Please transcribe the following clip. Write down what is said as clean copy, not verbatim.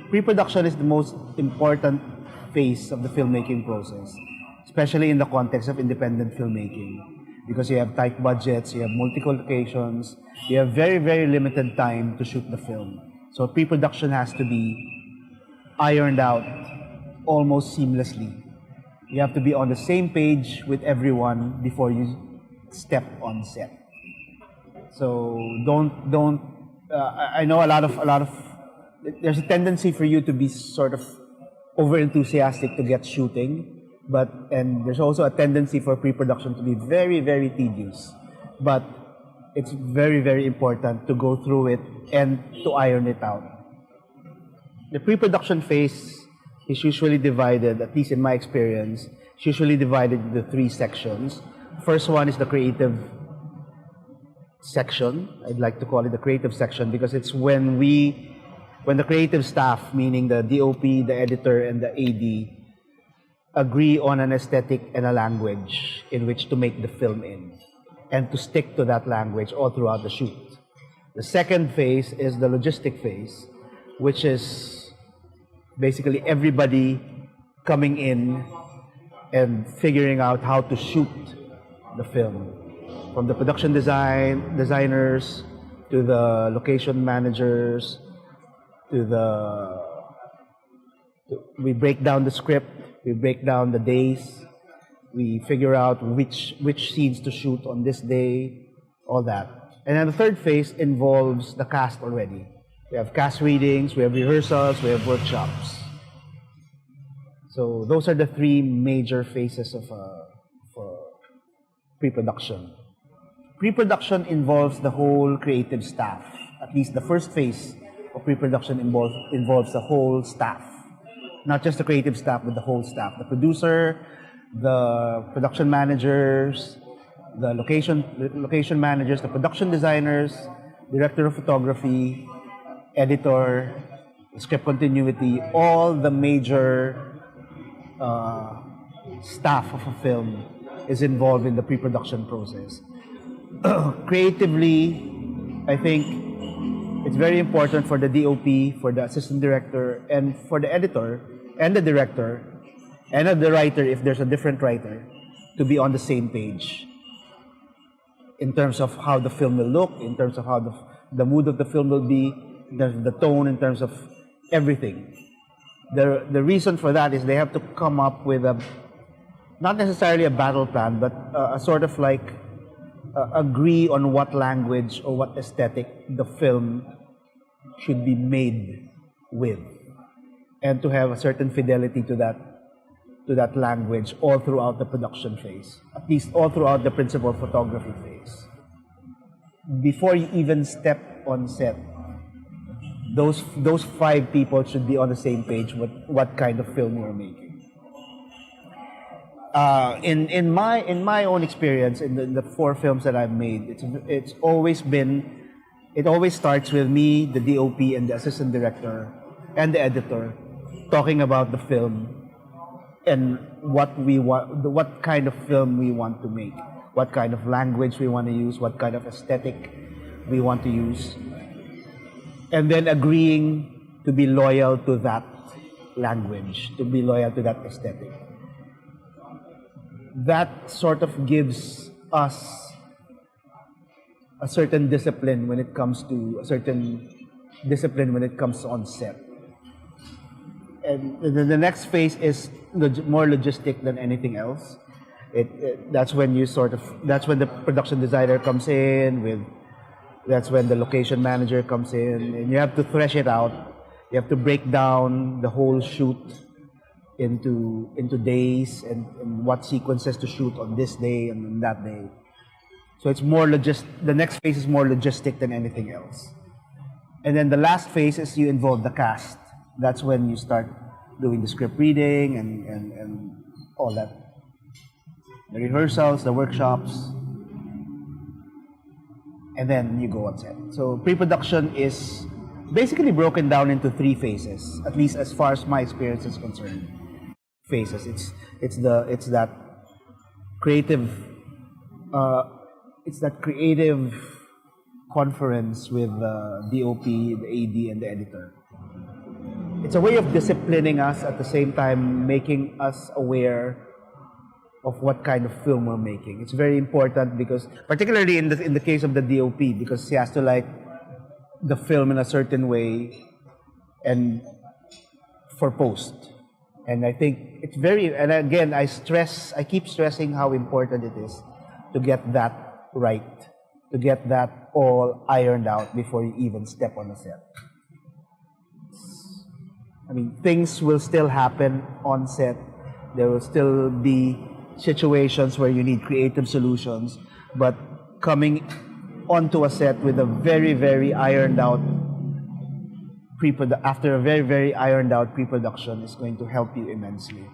Pre-production is the most important phase of the filmmaking process, especially in the context of independent filmmaking, because you have tight budgets, you have multiple locations, you have very, very limited time to shoot the film. So pre-production has to be ironed out almost seamlessly. You have to be on the same page with everyone before you step on set. So I know a lot of there's a tendency for you to be sort of over enthusiastic to get shooting, and there's also a tendency for pre-production to be very, very tedious. But it's very, very important to go through it and to iron it out. The pre-production phase is usually divided, at least in my experience, it's usually divided into 3 sections. First one is the creative section. I'd like to call it the creative section because it's when the creative staff, meaning the DOP, the editor, and the AD, agree on an aesthetic and a language in which to make the film in, and to stick to that language all throughout the shoot. The second phase is the logistic phase, which is basically everybody coming in and figuring out how to shoot the film. From the production designers, to the location managers, we break down the script, we break down the days, we figure out which scenes to shoot on this day, all that. And then the third phase involves the cast already. We have cast readings, we have rehearsals, we have workshops. So those are the 3 major phases of pre-production. Pre-production involves the whole creative staff. At least the first phase of pre-production involves the whole staff. Not just the creative staff, but the whole staff. The producer, the production managers, the location managers, the production designers, director of photography, editor, script continuity, all the major staff of a film is involved in the pre-production process. Creatively, I think it's very important for the DOP, for the assistant director, and for the editor, and the director, and the writer, if there's a different writer, to be on the same page in terms of how the film will look, in terms of how the mood of the film will be, the tone, in terms of everything. The reason for that is they have to come up with not necessarily a battle plan, but a sort of like agree on what language or what aesthetic the film should be made with, and to have a certain fidelity to that language all throughout the production phase, at least all throughout the principal photography phase. Before you even step on set, those 5 people should be on the same page with what kind of film you're making. In my own experience, in the 4 films that I've made, it always starts with me, the DOP, and the assistant director, and the editor, talking about the film and what kind of film we want to make, what kind of language we want to use, what kind of aesthetic we want to use, and then agreeing to be loyal to that language, to be loyal to that aesthetic. That sort of gives us a certain discipline when it comes on set. And the next phase is more logistic than anything else. That's when the production designer comes in, that's when the location manager comes in, and you have to thresh it out. You have to break down the whole shoot into days and what sequences to shoot on this day and on that day. So it's more the next phase is more logistic than anything else. And then the last phase is you involve the cast. That's when you start doing the script reading and all that. The rehearsals, the workshops, and then you go on set. So pre-production is basically broken down into 3 phases, at least as far as my experience is concerned. Phases. It's that creative it's that creative conference with the DOP, the AD, and the editor. It's a way of disciplining us, at the same time making us aware of what kind of film we're making. It's very important because, particularly in the case of the DOP, because he has to like the film in a certain way and for post. And I think it's very, and again, I keep stressing how important it is to get that right, to get that all ironed out before you even step on a set. I mean, things will still happen on set. There will still be situations where you need creative solutions, but coming onto a set with a very, very ironed out after a very, very ironed out pre-production is going to help you immensely.